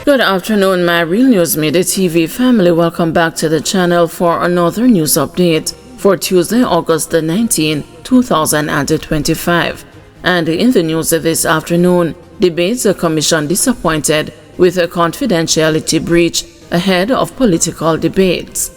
Good afternoon, my Real News Midday TV family. Welcome back to the channel for another news update for Tuesday, August the 19th, 2025. And in the news this afternoon, Debates Commission disappointed with a confidentiality breach ahead of political debates.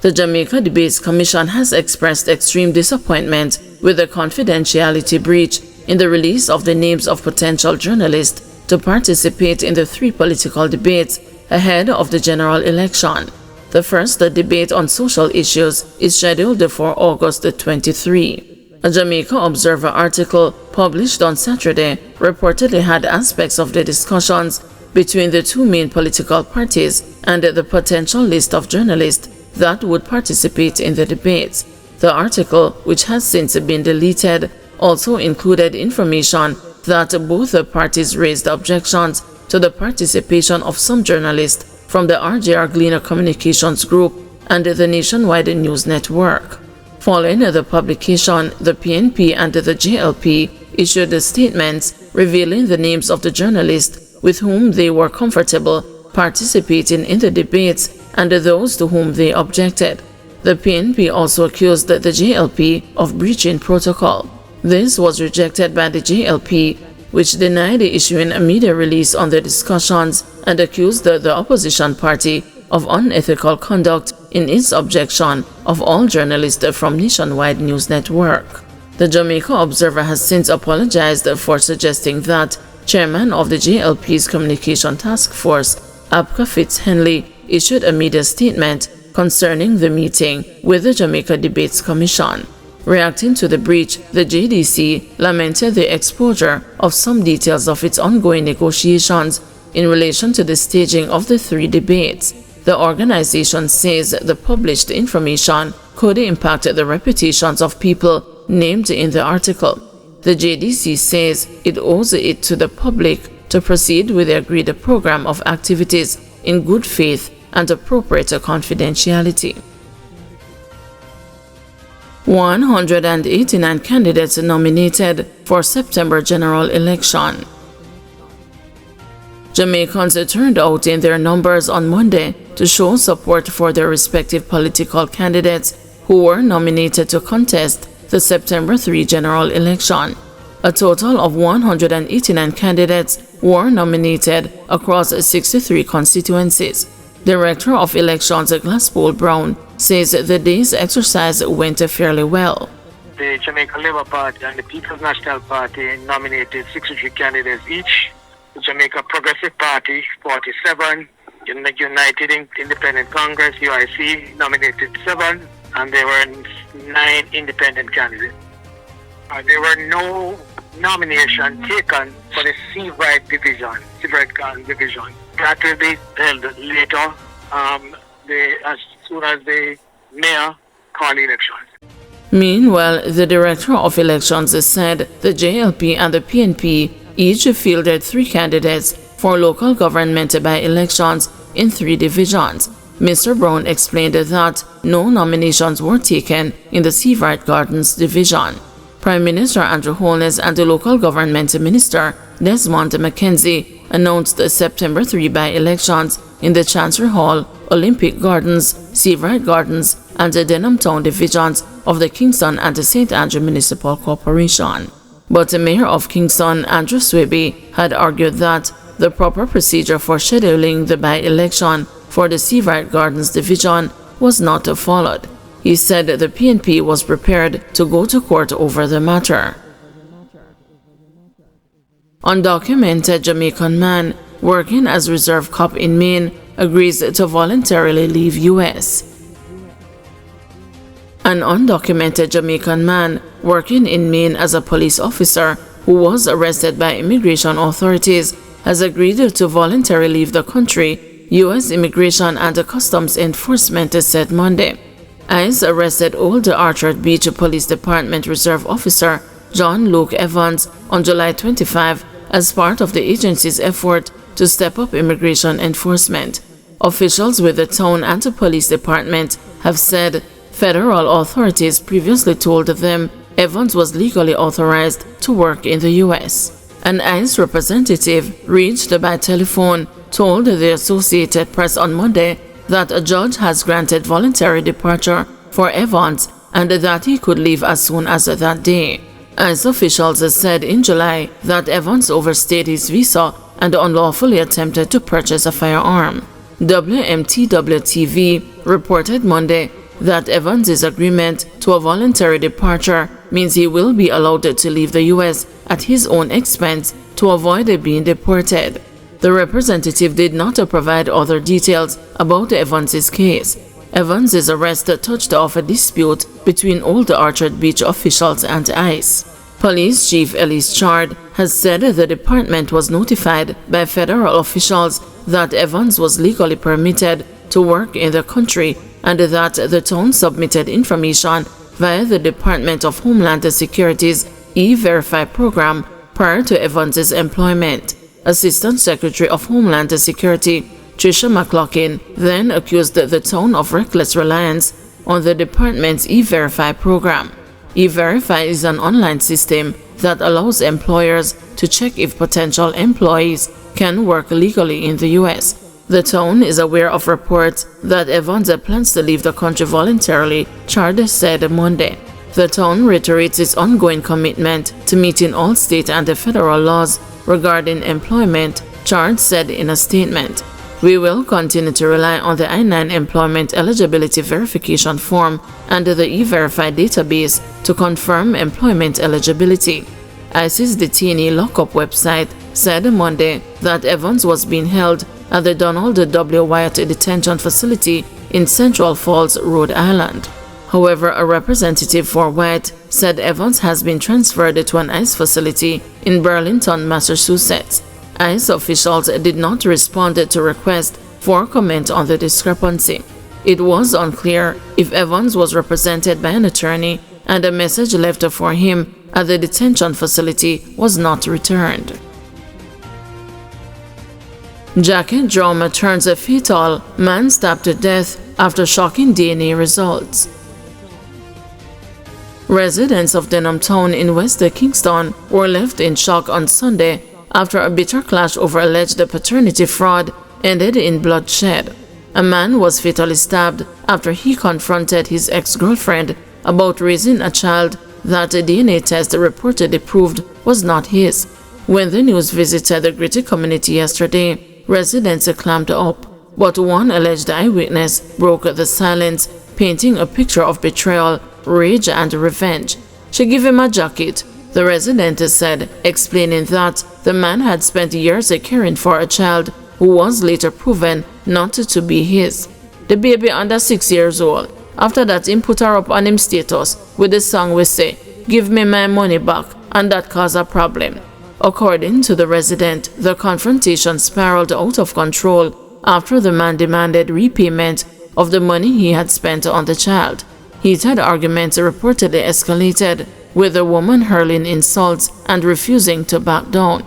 The Jamaica Debates Commission has expressed extreme disappointment with the confidentiality breach in the release of the names of potential journalists to participate in the 3 political debates ahead of the general election. The first debate on social issues is scheduled for August 23. A Jamaica Observer article published on Saturday reportedly had aspects of the discussions between the 2 main political parties and the potential list of journalists that would participate in the debates. The article, which has since been deleted, also included information that both the parties raised objections to the participation of some journalists from the RJR Gleaner Communications Group and the Nationwide News Network. Following the publication, the PNP and the JLP issued statements revealing the names of the journalists with whom they were comfortable participating in the debates and those to whom they objected. The PNP also accused the JLP of breaching protocol. This was rejected by the JLP, which denied issuing a media release on the discussions and accused the opposition party of unethical conduct in its objection of all journalists from Nationwide News Network. The Jamaica Observer has since apologized for suggesting that Chairman of the JLP's Communication Task Force, Abka Fitz-Henley, issued a media statement concerning the meeting with the Jamaica Debates Commission. Reacting to the breach, the JDC lamented the exposure of some details of its ongoing negotiations in relation to the staging of the 3 debates. The organization says the published information could impact the reputations of people named in the article. The JDC says it owes it to the public to proceed with the agreed program of activities in good faith and appropriate confidentiality. 189 candidates nominated for September general election. Jamaicans turned out in their numbers on Monday to show support for their respective political candidates who were nominated to contest the September 3 general election. A total of 189 candidates were nominated across 63 constituencies. Director of Elections Glasspool Brown says the day's exercise went fairly well. The Jamaica Labour Party and the People's National Party nominated 63 candidates each. The Jamaica Progressive Party, 47. The United Independent Congress, UIC, nominated 7. And there were 9 independent candidates. There were no nominations taken for the Seabright division. That will be held later as soon as the mayor call elections. Meanwhile, the Director of Elections said the JLP and the PNP each fielded 3 candidates for local government by-elections in 3 divisions. Mr. Brown explained that no nominations were taken in the Seabright Gardens division. Prime Minister Andrew Holness and the local government minister Desmond McKenzie announced the September 3 by-elections in the Chancery Hall, Olympic Gardens, Seabright Gardens, and the Denham Town divisions of the Kingston and the St. Andrew Municipal Corporation. But the Mayor of Kingston, Andrew Swaby, had argued that the proper procedure for scheduling the by-election for the Seabright Gardens division was not followed. He said the PNP was prepared to go to court over the matter. Undocumented Jamaican man working as reserve cop in Maine agrees to voluntarily leave U.S. An undocumented Jamaican man working in Maine as a police officer who was arrested by immigration authorities has agreed to voluntarily leave the country, U.S. Immigration and Customs Enforcement said Monday. ICE arrested Old Orchard Beach Police Department Reserve Officer John Luke Evans on July 25 as part of the agency's effort to step up immigration enforcement. Officials with the town and the police department have said federal authorities previously told them Evans was legally authorized to work in the U.S. An ICE representative reached by telephone told the Associated Press on Monday that a judge has granted voluntary departure for Evans and that he could leave as soon as that day. ICE officials said in July that Evans overstayed his visa and unlawfully attempted to purchase a firearm. WMTW TV reported Monday that Evans' agreement to a voluntary departure means he will be allowed to leave the U.S. at his own expense to avoid being deported. The representative did not provide other details about Evans' case. Evans' arrest touched off a dispute between Old Orchard Beach officials and ICE. Police Chief Ellis Chard has said the department was notified by federal officials that Evans was legally permitted to work in the country and that the town submitted information via the Department of Homeland Security's E-Verify program prior to Evans' employment. Assistant Secretary of Homeland Security Tricia McLaughlin then accused the town of reckless reliance on the department's E-Verify program. E-Verify is an online system that allows employers to check if potential employees can work legally in the U.S. The town is aware of reports that Evans plans to leave the country voluntarily, Chard said Monday. The town reiterates its ongoing commitment to meeting all state and federal laws regarding employment, Chard said in a statement. We will continue to rely on the I-9 Employment Eligibility Verification Form and the E-Verify database to confirm employment eligibility. ICE's detainee lockup website said Monday that Evans was being held at the Donald W. Wyatt Detention Facility in Central Falls, Rhode Island. However, a representative for Wyatt said Evans has been transferred to an ICE facility in Burlington, Massachusetts. ICE officials did not respond to requests for comment on the discrepancy. It was unclear if Evans was represented by an attorney, and a message left for him at the detention facility was not returned. Jacket drum turns fatal, man stabbed to death after shocking DNA results. Residents of Denham Town in West Kingston were left in shock on Sunday after a bitter clash over alleged paternity fraud ended in bloodshed. A man was fatally stabbed after he confronted his ex-girlfriend about raising a child that a DNA test reportedly proved was not his. When the news visited the gritty community yesterday, residents clamped up, but one alleged eyewitness broke the silence, painting a picture of betrayal, rage, and revenge. She gave him a jacket, the resident said, explaining that the man had spent years caring for a child who was later proven not to be his. The baby under 6 years old. After that, him put her up on him status with the song we say, "Give me my money back," and that caused a problem. According to the resident, the confrontation spiraled out of control after the man demanded repayment of the money he had spent on the child. Heated arguments reportedly escalated, with the woman hurling insults and refusing to back down.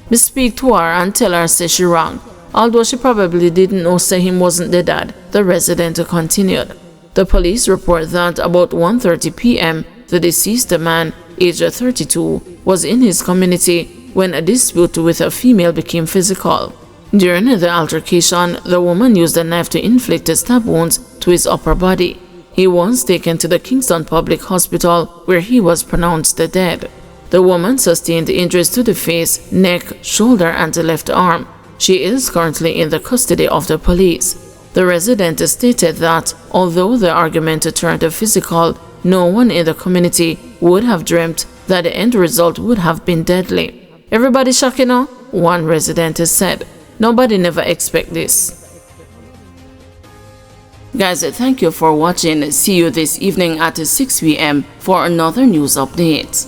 "Me speak to her and tell her say she wrong, although she probably didn't know say him wasn't the dad," the resident continued. The police report that about 1:30 p.m., the deceased man, aged 32, was in his community when a dispute with a female became physical. During the altercation, the woman used a knife to inflict stab wounds to his upper body. He was taken to the Kingston Public Hospital, where he was pronounced dead. The woman sustained injuries to the face, neck, shoulder, and the left arm. She is currently in the custody of the police. The resident stated that, although the argument turned physical, no one in the community would have dreamt that the end result would have been deadly. "Everybody shocked, you know?" one resident said. "Nobody never expect this." Guys, thank you for watching. See you this evening at 6 p.m. for another news update.